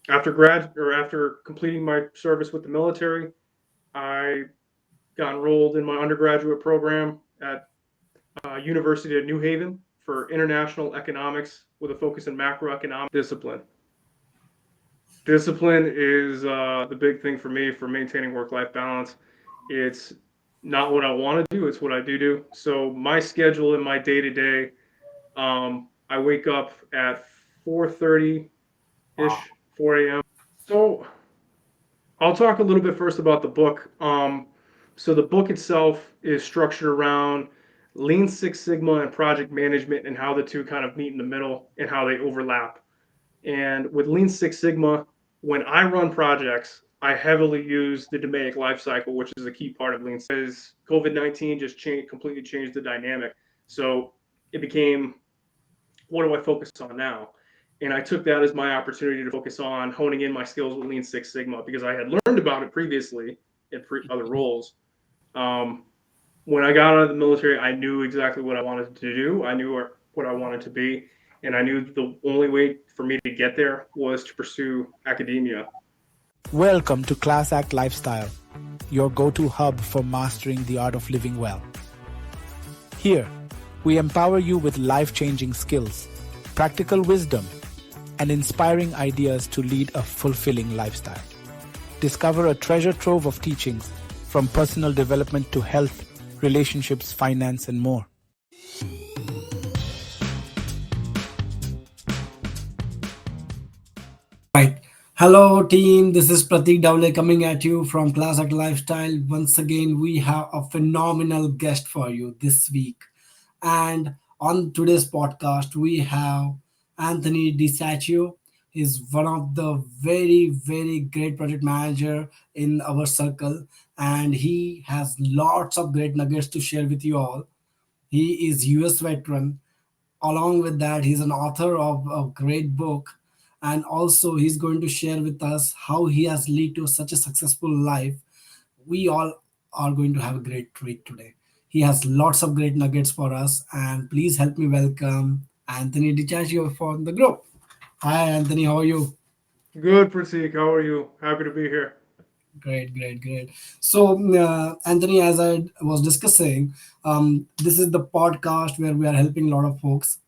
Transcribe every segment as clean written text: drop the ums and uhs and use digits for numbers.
After completing my service with the military, I got enrolled in my undergraduate program at University of New Haven for international economics with a focus in macroeconomic discipline. Discipline is the big thing for me for maintaining work-life balance. It's not what I want to do; it's what I do. So my schedule in my day-to-day, I wake up at 4:30 ish, 4 a.m. So I'll talk a little bit first about the book. So the book itself is structured around Lean Six Sigma and project management and how the two kind of meet in the middle and how they overlap. And with Lean Six Sigma, when I run projects, I heavily use the DMAIC life cycle, which is a key part of Lean. Because COVID-19 just completely changed the dynamic. So it became, what do I focus on now? And I took that as my opportunity to focus on honing in my skills with Lean Six Sigma because I had learned about it previously in other roles. Um, when I got out of the military, I knew exactly what I wanted to do. I knew what I wanted to be, and I knew the only way for me to get there was to pursue academia. Welcome to Class Act Lifestyle, your go-to hub for mastering the art of living well. Here, we empower you with life-changing skills, practical wisdom, and inspiring ideas to lead a fulfilling lifestyle. Discover a treasure trove of teachings from personal development to health, relationships, finance, and more. Right. Hello, team. This is Pratik Dahule coming at you from Class Act Lifestyle. Once again, we have a phenomenal guest for you this week. And on today's podcast, we have Anthony DiCioccio. He's one of the very, very great project manager in our circle, and he has lots of great nuggets to share with you all. He is US veteran. Along with that, he's an author of a great book, and also he's going to share with us how he has led to such a successful life. We all are going to have a great treat today. He has lots of great nuggets for us, and please help me welcome Anthony DiCioccio for the group. Hi, Anthony. How are you? Good, Pratik. How are you? Happy to be here. Great, great, great. So, Anthony, as I was discussing, this is the podcast where we are helping a lot of folks.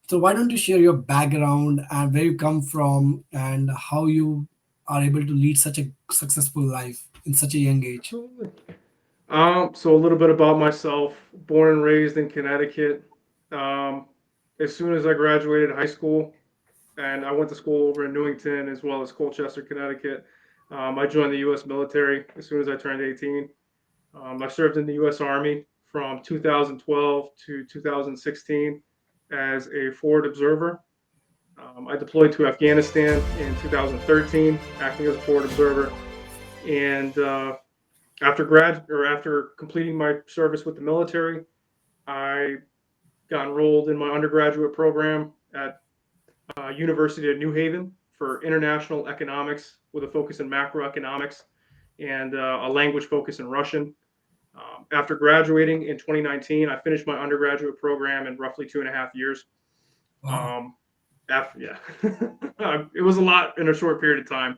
So why don't you share your background and where you come from and how you are able to lead such a successful life in such a young age? Absolutely. So a little bit about myself. Born and raised in Connecticut. Um, as soon as I graduated high school, and I went to school over in Newington as well as Colchester, Connecticut. I joined the U.S. military as soon as I turned 18. I served in the U.S. Army from 2012 to 2016 as a forward observer. I deployed to Afghanistan in 2013, acting as a forward observer. And after completing my service with the military, I got enrolled in my undergraduate program at University of New Haven for international economics with a focus in macroeconomics and a language focus in Russian. After graduating in 2019, I finished my undergraduate program in roughly 2.5 years. Wow. Um, yeah, it was a lot in a short period of time.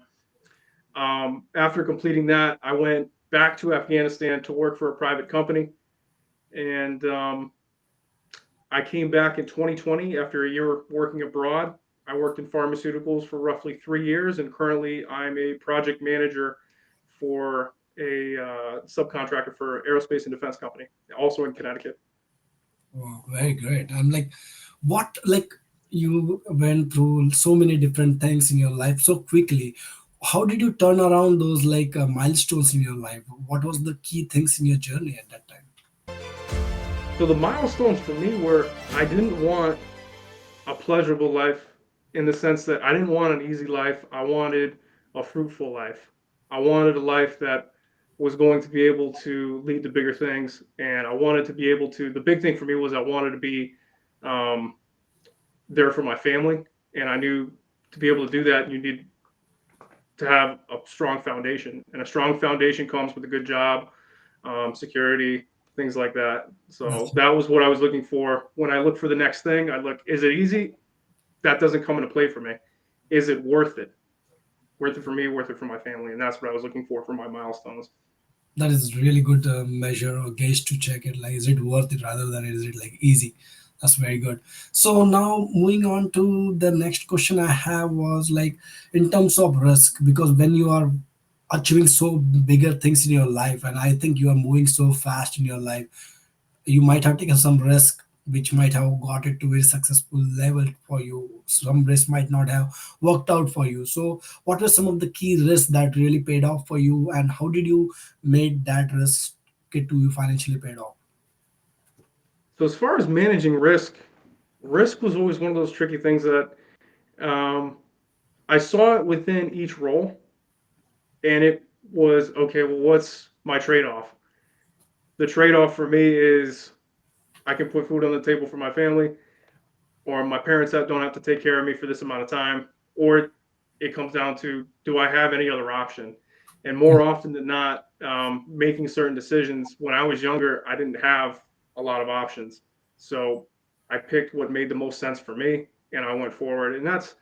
After completing that, I went back to Afghanistan to work for a private company, and I came back in 2020 after a year working abroad. I worked in pharmaceuticals for roughly 3 years, and currently I'm a project manager for a subcontractor for aerospace and defense company, also in Connecticut. Wow, very great. I'm like, what, like, you went through so many different things in your life so quickly. How did you turn around those milestones in your life? What was the key things in your journey at that time? So the milestones for me were I didn't want a pleasurable life in the sense that I didn't want an easy life. I wanted a fruitful life. I wanted a life that was going to be able to lead to bigger things. And I wanted to be able to, the big thing for me was I wanted to be um, there for my family. And I knew to be able to do that, you need to have a strong foundation. And a strong foundation comes with a good job, security, things like that. So That's that was what I was looking for. When I look for the next thing, I look, is it easy? That doesn't come into play for me. Is it worth it? worth it for me, worth it for my family, and that's what I was looking for my milestones. That is really good measure or gauge to check it. Like, is it worth it rather than is it like easy? That's very good. So now moving on to the next question I have was like in terms of risk, because when you are achieving so bigger things in your life, and I think you are moving so fast in your life, you might have taken some risk which might have got it to a very successful level for you. Some risk might not have worked out for you. So what were some of the key risks that really paid off for you, and how did you made that risk get to you financially paid off? So as far as managing risk, risk was always one of those tricky things that um, I saw it within each role, and it was okay. Well, what's my trade-off? The trade-off for me is I can put food on the table for my family, or my parents that don't have to take care of me for this amount of time, or it comes down to do I have any other option? And more often than not, making certain decisions. When I was younger, I didn't have a lot of options, so I picked what made the most sense for me, and I went forward. And that's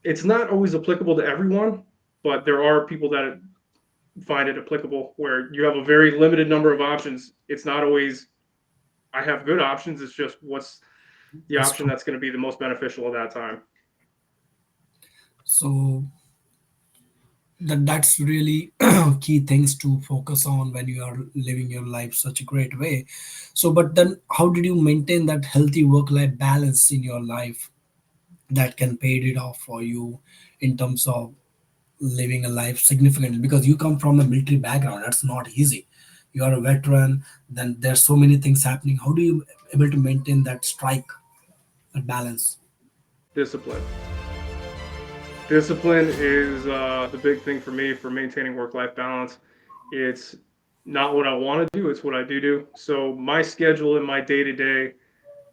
it's not always applicable to everyone, but there are people that find it applicable where you have a very limited number of options. It's not always I have good options. It's just what's the That's option true. that's going to be the most beneficial at that time. So that's really key things to focus on when you are living your life such a great way. So but then how did you maintain that healthy work life balance in your life that can pay it off for you in terms of living a life significantly, because you come from a military background? That's not easy. You are a veteran, then there's so many things happening. How do you able to maintain that strike, that balance? Discipline. Discipline is the big thing for me for maintaining work-life balance. It's not what I want to do; it's what I do. So my schedule in my day-to-day,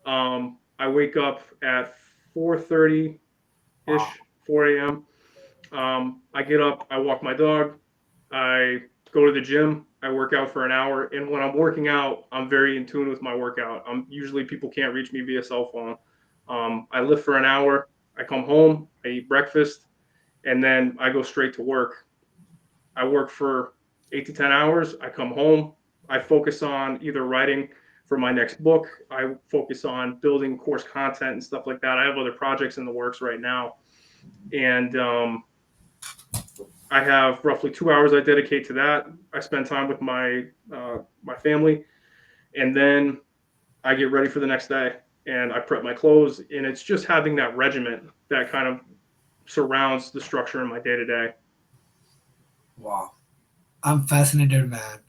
I wake up at 4:30 Wow. ish, 4 a.m. I get up, I walk my dog, I go to the gym, I work out for an hour, and when I'm working out, I'm very in tune with my workout. Usually people can't reach me via cell phone. I lift for an hour, I come home, I eat breakfast, and then I go straight to work. I work for 8 to 10 hours. I come home. I focus on either writing for my next book. I focus on building course content and stuff like that. I have other projects in the works right now, and I have roughly 2 hours I dedicate to that. I spend time with my family, and then I get ready for the next day and I prep my clothes. And it's just having that regiment that kind of surrounds the structure in my day to Wow, I'm fascinated, man.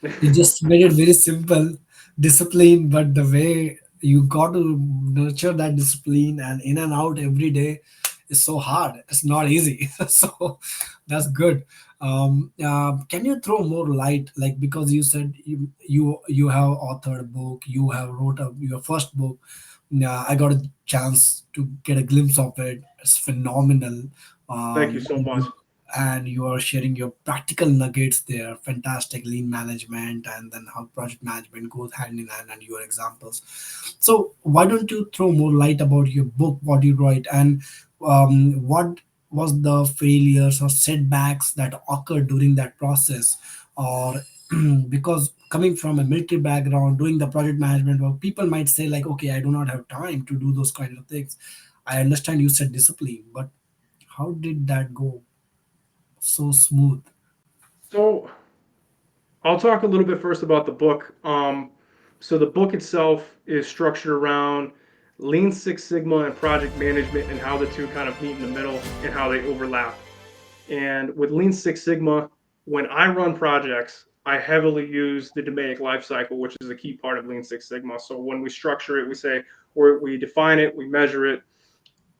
You day. just made it very simple, discipline, but the way you got to nurture that discipline and in and out every day is so hard. It's not easy. So that's good. Can you throw more light, like, because you said you have authored a book, you have wrote your first book. I got a chance to get a glimpse of it. It's phenomenal. Thank you so much. And you are sharing your practical nuggets there. Fantastic lean management, and then how project management goes hand in hand, and your examples. So why don't you throw more light about your book, what you write, and what was the failures or setbacks that occurred during that process? Or because coming from a military background, doing the project management work, people might say like, okay, I do not have time to do those kind of things. I understand you said discipline, but how did that go so smooth? So I'll talk a little bit first about the book. So the book itself is structured around Lean Six Sigma and project management and how the two kind of meet in the middle and how they overlap. And with Lean Six Sigma, when I run projects, I heavily use the DMAIC life cycle, which is a key part of Lean Six Sigma. So when we structure it, we say we define it, we measure it,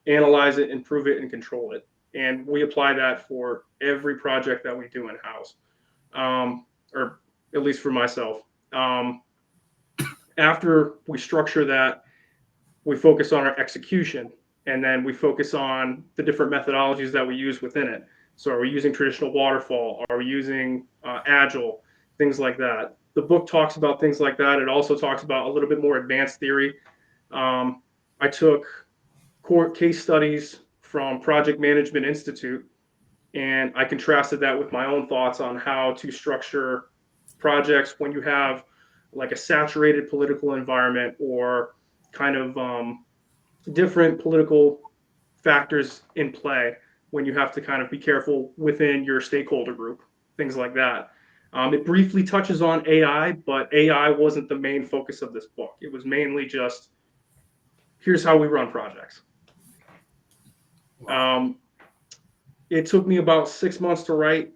analyze it, improve it, and control it. And we apply that for every project that we do in house, or at least for myself. Um, After we structure that, we focus on our execution, and then we focus on the different methodologies that we use within it. So, are we using traditional waterfall? Are we using agile? Things like that. The book talks about things like that. It also talks about a little bit more advanced theory. I took core case studies from Project Management Institute, And I contrasted that with my own thoughts on how to structure projects when you have like a saturated political environment or kind of different political factors in play when you have to kind of be careful within your stakeholder group, things like that. It briefly touches on AI, but AI wasn't the main focus of this book. It was mainly just here's how we run projects. Wow. Um, it took me about 6 months to write.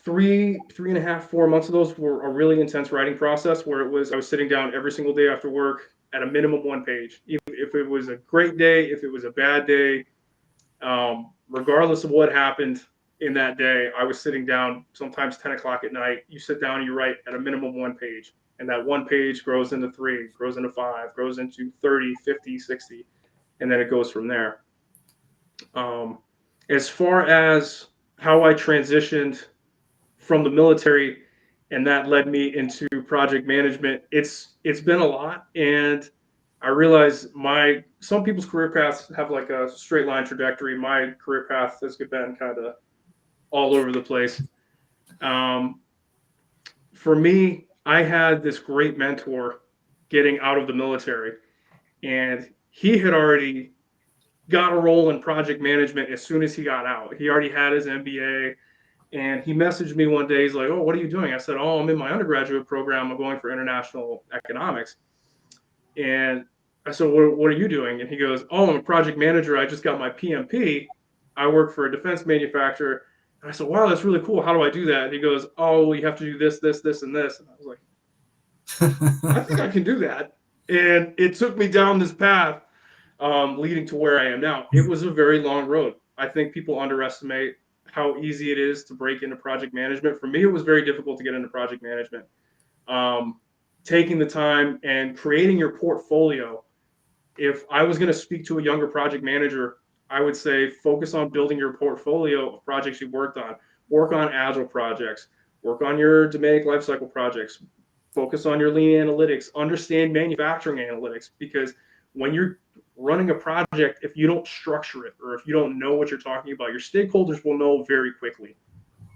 Three and a half, 4 months of those were a really intense writing process where it was I was sitting down every single day after work at a minimum one page. Even if it was a great day, if it was a bad day, regardless of what happened in that day, I was sitting down sometimes 10 o'clock at night. You sit down and you write at a minimum one page. And that one page grows into three, grows into five, grows into 30, 50, 60, and then it goes from there. Um, as far as how I transitioned from the military and that led me into project management, it's been a lot. And I realize my some people's career paths have like a straight line trajectory. My career path has been kind of all over the place. Um, for me, I had this great mentor getting out of the military, and he had already got a role in project management as soon as he got out. He already had his MBA, and he messaged me one day. He's like, "Oh, what are you doing?" I said, "Oh, I'm in my undergraduate program. I'm going for international economics." And I said, what are you doing? And he goes, "Oh, I'm a project manager. I just got my PMP. I work for a defense manufacturer." And I said, "Wow, that's really cool. How do I do that?" And he goes, "Oh, well, you have to do this, this, this, and this." And I was like, I think I can do that. And it took me down this path leading to where I am now. It was a very long road. I think people underestimate how easy it is to break into project management. For me, it was very difficult to get into project management. Um, Taking the time and creating your portfolio. If I was going to speak to a younger project manager, I would say focus on building your portfolio of projects you worked on. Work on agile projects. Work on your dynamic lifecycle projects. Focus on your lean analytics. Understand manufacturing analytics, because when you're running a project, if you don't structure it or if you don't know what you're talking about, your stakeholders will know very quickly,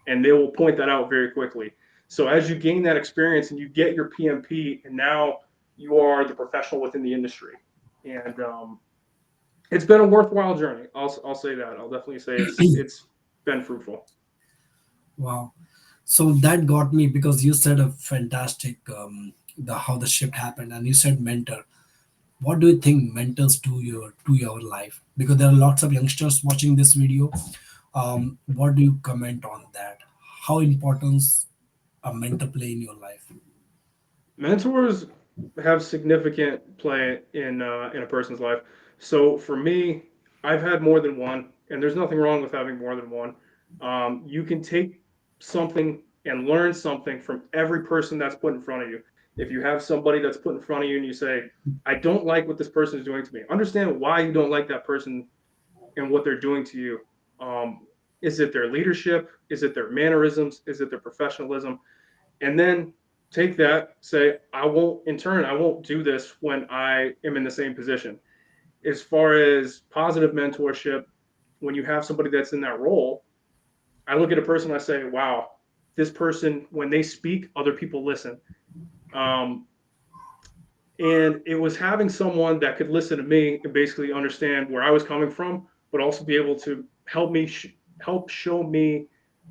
and they will point that out very quickly. So as you gain that experience and you get your PMP, and now you are the professional within the industry, and it's been a worthwhile journey. I'll say that. I'll definitely say it's been fruitful. Wow. So that got me because you said a fantastic the how the shift happened, and you said mentor. What do you think mentors do your life? Because there are lots of youngsters watching this video. What do you comment on that? How important a mentor play in your life? Mentors have significant play in a person's life. So for me, I've had more than one, and there's nothing wrong with having more than one. You can take something and learn something from every person that's put in front of you. If you have somebody that's put in front of you and you say, "I don't like what this person is doing to me," understand why you don't like that person and what they're doing to you. Is it their leadership? Is it their mannerisms? Is it their professionalism? And then take that, say, I won't do this when I am in the same position. As far as positive mentorship, when you have somebody that's in that role, I look at a person, I say, wow, this person, when they speak, other people listen. Um, and it was having someone that could listen to me and basically understand where I was coming from, but also be able to help show me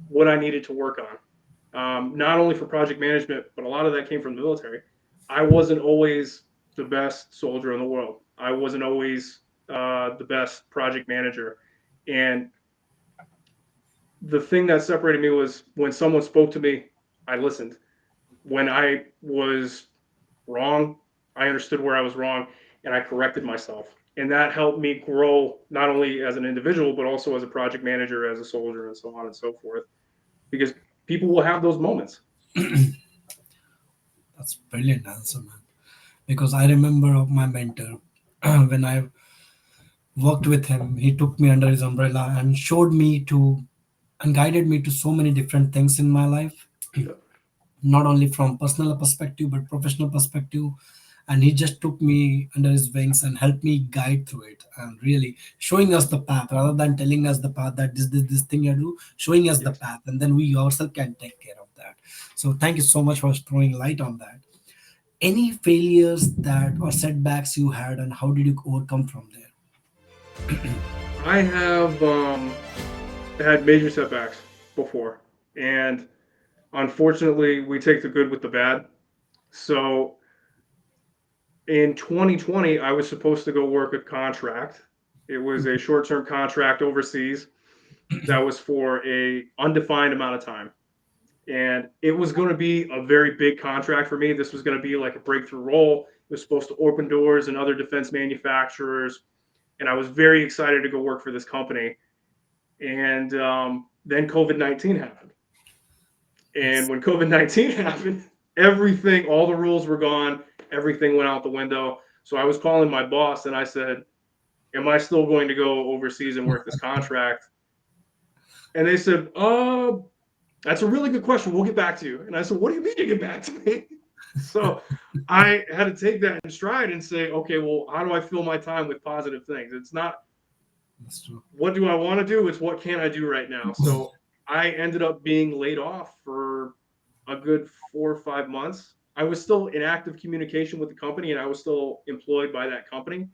what I needed to work on. Not only for project management, but a lot of that came from the military. I wasn't always the best soldier in the world. I wasn't always the best project manager. And the thing that separated me was when someone spoke to me, I listened. When I was wrong, I understood where I was wrong, and I corrected myself. And that helped me grow not only as an individual, but also as a project manager, as a soldier, and so on and so forth. Because people will have those moments. That's brilliant answer, man. Because I remember of my mentor when I worked with him. He took me under his umbrella and showed me to and guided me to so many different things in my life, Yeah. not only from personal perspective but professional perspective. and he just took me under his wings and helped me guide through it, and really showing us the path rather than telling us the path that this thing you do, showing us the Yes. path, and then we ourselves can take care of that. So thank you so much for throwing light on that. Any failures that or setbacks you had, and how did you overcome from there? I have had major setbacks before, and unfortunately, we take the good with the bad. So in 2020, I was supposed to go work a contract. It was a short-term contract overseas that was for a undefined amount of time. And it was going to be a very big contract for me. This was going to be like a breakthrough role. It was supposed to open doors in other defense manufacturers, and I was very excited to go work for this company. And then COVID-19 happened. And Yes. when COVID-19 happened, everything, all the rules were gone. Everything went out the window. So I was calling my boss and I said, am I still going to go overseas and work this contract? And they said, that's a really good question. We'll get back to you. And I said, what do you mean you get back to me? So I had to take that in stride and say, okay, well, how do I fill my time with positive things? It's not That's true. what do I want to do? It's what can I do right now? So I ended up being laid off for a good 4 or 5 months. I was still in active communication with the company and I was still employed by that company,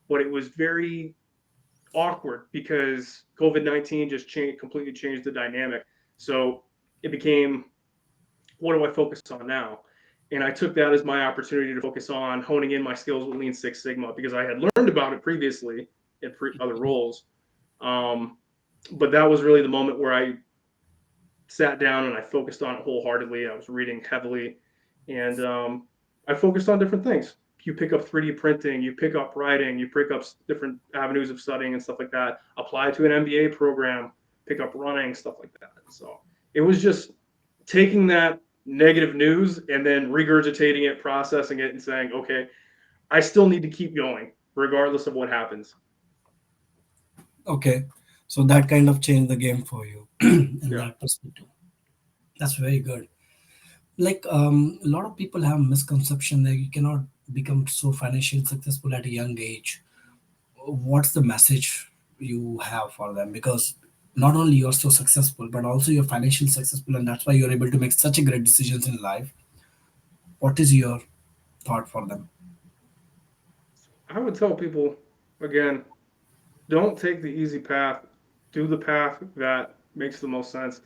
but it was very awkward because COVID-19 just completely changed the dynamic. So it became, what do I focus on now? And I took that as my opportunity to focus on honing in my skills with Lean Six Sigma because I had learned about it previously in other roles. Um, but that was really the moment where I sat down and I focused on it wholeheartedly. I was reading heavily, and I focused on different things. You pick up 3D printing, you pick up writing, you pick up different avenues of studying and stuff like that. Apply to an MBA program, pick up running, stuff like that. So it was just taking that negative news and then regurgitating it, processing it, and saying, okay, I still need to keep going regardless of what happens. Okay, so that kind of changed the game for you in Yeah. that perspective. That's very good. Like a lot of people have misconception that you cannot become so financially successful at a young age. What's the message you have for them? Because not only you're so successful, but also you're financially successful, and that's why you're able to make such a great decisions in life. What is your thought for them? I would tell people again, don't take the easy path. Do the path that makes the most sense,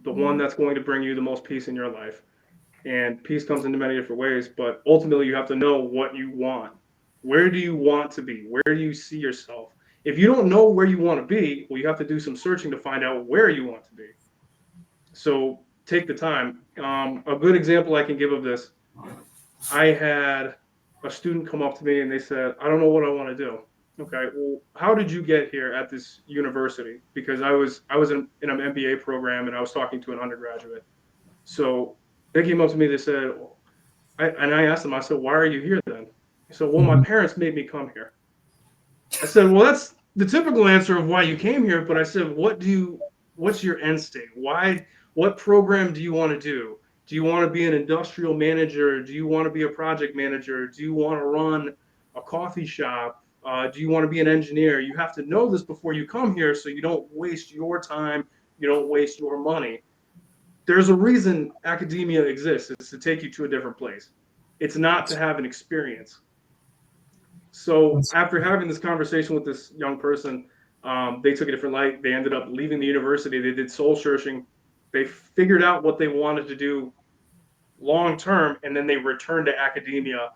the one that's going to bring you the most peace in your life. And peace comes into many different ways, but ultimately you have to know what you want. Where do you want to be? Where do you see yourself? If you don't know where you want to be, well, you have to do some searching to find out where you want to be. So take the time. A good example I can give of this, I had a student come up to me and they said, I don't know what I want to do. Okay, well, how did you get here at this university? Because I was in an MBA program and I was talking to an undergraduate. So they came up to me. They said, and I asked them. I said, "Why are you here then?" He said, "Well, my Mhm. parents made me come here." I said, "Well, that's the typical answer of why you came here." But I said, What's your end state? Why? What program do you want to do? Do you want to be an industrial manager? Do you want to be a project manager? Do you want to run a coffee shop? Do you want to be an engineer? You have to know this before you come here, so you don't waste your time. You don't waste your money. There's a reason academia exists. It's to take you to a different place. It's not to have an experience. So That's after having this conversation with this young person, they took a different light. They ended up leaving the university. They did soul searching. They figured out what they wanted to do long term, and then they returned to academia.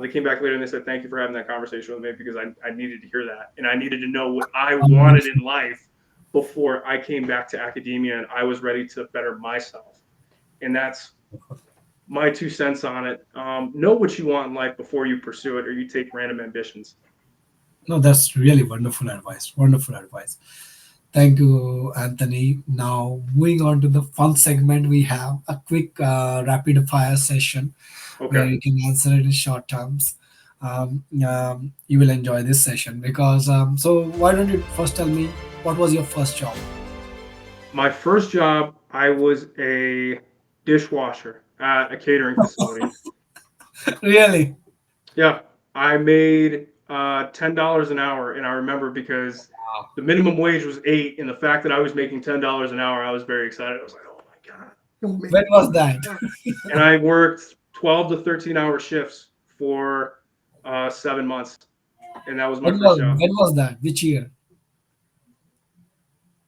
They came back later and they said, "Thank you for having that conversation with me because I needed to hear that, and I needed to know what I wanted in amazing. life before I came back to academia, and I was ready to better myself." And that's my 2 cents on it. Know what you want in life before you pursue it, or you take random ambitions. No, that's really wonderful advice. Wonderful advice. Thank you, Anthony. Now, moving on to the fun segment, we have a quick rapid fire session where Okay. you can answer it in short terms. You will enjoy this session because. So, why don't you first tell me what was your first job? My first job, I was a dishwasher at a catering facility. Really? Yeah, I made $10 an hour, and I remember because Wow. the minimum wage was 8, and the fact that I was making $10 an hour, I was very excited. I was like, "Oh my god, I'm When making was $10 that? an hour!" And I worked 12 to 13-hour shifts for 7 months, and that was my first job. When was that? Which year?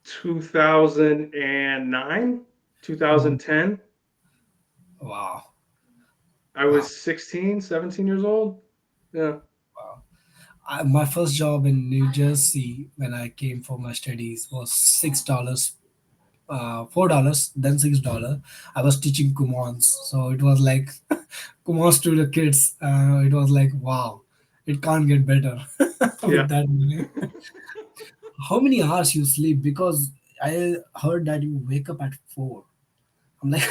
2009, Oh, 2010. wow. I Wow. was 16, 17 years old. Yeah, Wow. My first job in New Jersey when I came for my studies was $6, $4, then $6. I was teaching Kumons, so it was like Kumons to the kids. It was like wow, it can't get better yeah. with that money. How many hours you sleep? Because I heard that you wake up at 4. I'm like,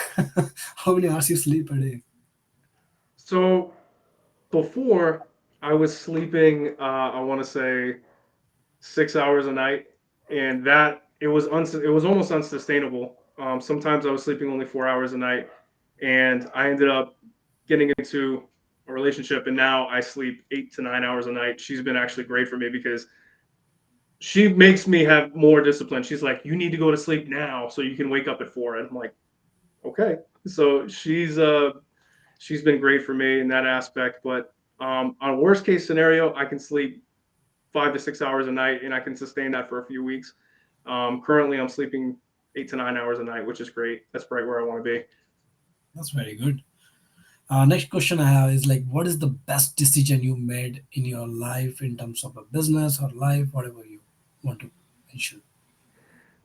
how many hours you sleep a day? So before I was sleeping, I want to say 6 hours a night, and that it was almost unsustainable. Sometimes I was sleeping only 4 hours a night, and I ended up getting into a relationship, and now I sleep 8 to 9 hours a night. She's been actually great for me because she makes me have more discipline. She's like, "You need to go to sleep now so you can wake up at 4." And I'm like, "Okay." So she's been great for me in that aspect. But on a worst case scenario, I can sleep 5 to 6 hours a night, and I can sustain that for a few weeks. Currently, I'm sleeping 8 to 9 hours a night, which is great. That's right where I want to be. That's very good. Next question I have is like, what is the best decision you made in your life in terms of a business or life, whatever you want to mention?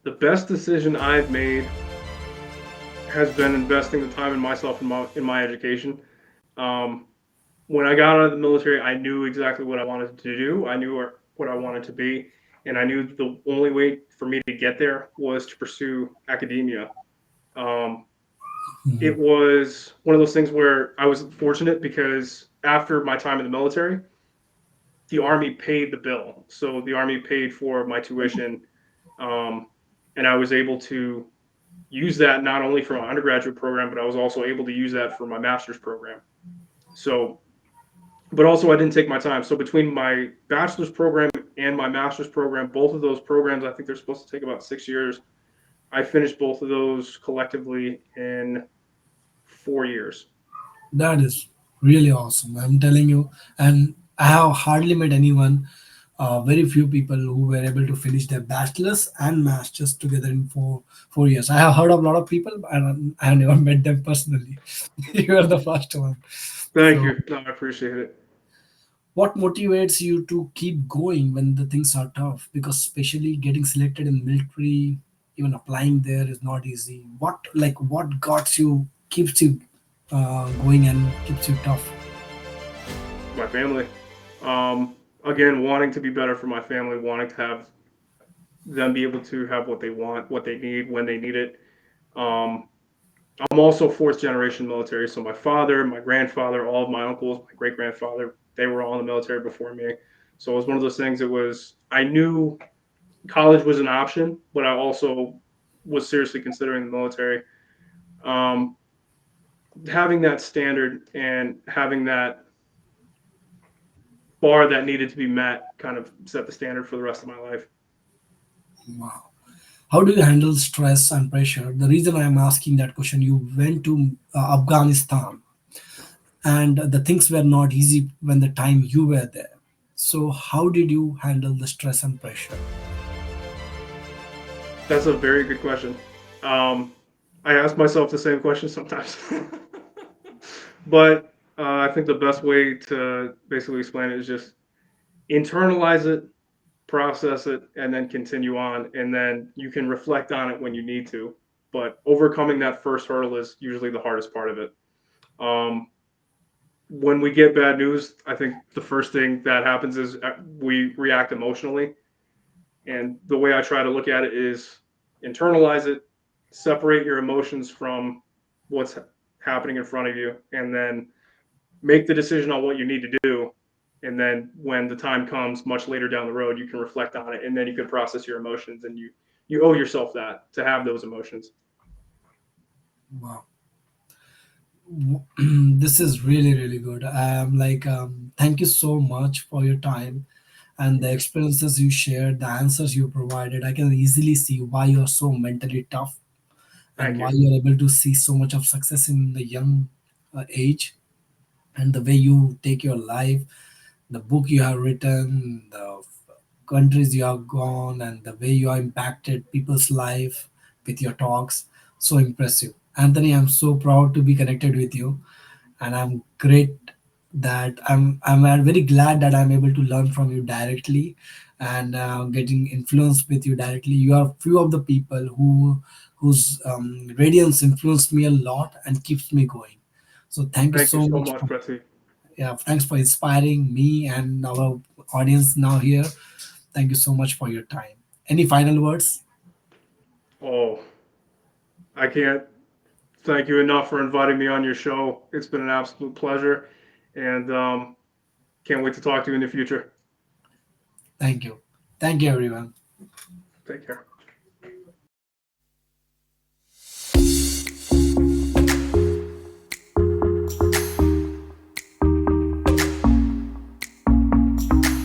The best decision I've made has been investing the time in myself and in my education. Um, when I got out of the military, I knew exactly what I wanted to do. I knew what I wanted to be, and I knew the only way for me to get there was to pursue academia. Um, Mhm. it was one of those things where I was fortunate because after my time in the military, the army paid the bill. So the army paid for my tuition, um, and I was able to use that not only for my undergraduate program, but I was also able to use that for my master's program. So, but also I didn't take my time. So between my bachelor's program and my master's program, both of those programs, I think they're supposed to take about 6 years. I finished both of those collectively in 4 years. That is really awesome. I'm telling you, and I have hardly met anyone, very few people who were able to finish their bachelor's and master's together in 4 years. I have heard of a lot of people, and I have never met them personally. You are the first one. Thank So, you. No, I appreciate it. what motivates you to keep going when the things are tough? Because especially getting selected in military, even applying there is not easy. What got you keeps you going and keeps you tough? My family. Um, Again, wanting to be better for my family, wanting to have them be able to have what they want, what they need, when they need it. Um, I'm also fourth generation military, so my father, my grandfather, all of my uncles, my great grandfather, they were all in the military before me. So it was one of those things. It was I knew college was an option, but I also was seriously considering the military. Um, Having that standard and having that bar that needed to be met kind of set the standard for the rest of my life. Wow. How do you handle stress and pressure? The reason I am asking that question, you went to Afghanistan, and the things were not easy when the time you were there. So, how did you handle the stress and pressure? That's a very good question. Um, I ask myself the same question sometimes, but I think the best way to basically explain it is just internalize it, process it, and then continue on. And then you can reflect on it when you need to. But overcoming that first hurdle is usually the hardest part of it. Um, when we get bad news, I think the first thing that happens is we react emotionally. And the way I try to look at it is internalize it, separate your emotions from what's happening in front of you, and then make the decision on what you need to do. And then when the time comes much later down the road, you can reflect on it and then you can process your emotions, and you owe yourself that to have those emotions. Wow. This is really really good. Thank you so much for your time and the Thank you. experiences you shared, the answers you provided. I can easily see why you're so mentally tough and Thank why you. you're able to see so much of success in the young age, and the way you take your life, the book you have written, the countries you have gone, and the way you have impacted people's life with your talks. So impressive. Anthony, I'm so proud to be connected with you, and I'm great that I'm very glad that I'm able to learn from you directly and getting influenced with you directly. You are few of the people whose radiance influenced me a lot and keeps me going. So thank you Thank you so so much much, for, Pratik. yeah, thanks for inspiring me and our audience now here. Thank you so much for your time. Any final words? Oh, I can't thank you enough for inviting me on your show. It's been an absolute pleasure, and can't wait to talk to you in the future. Thank you. Thank you, everyone. Take care.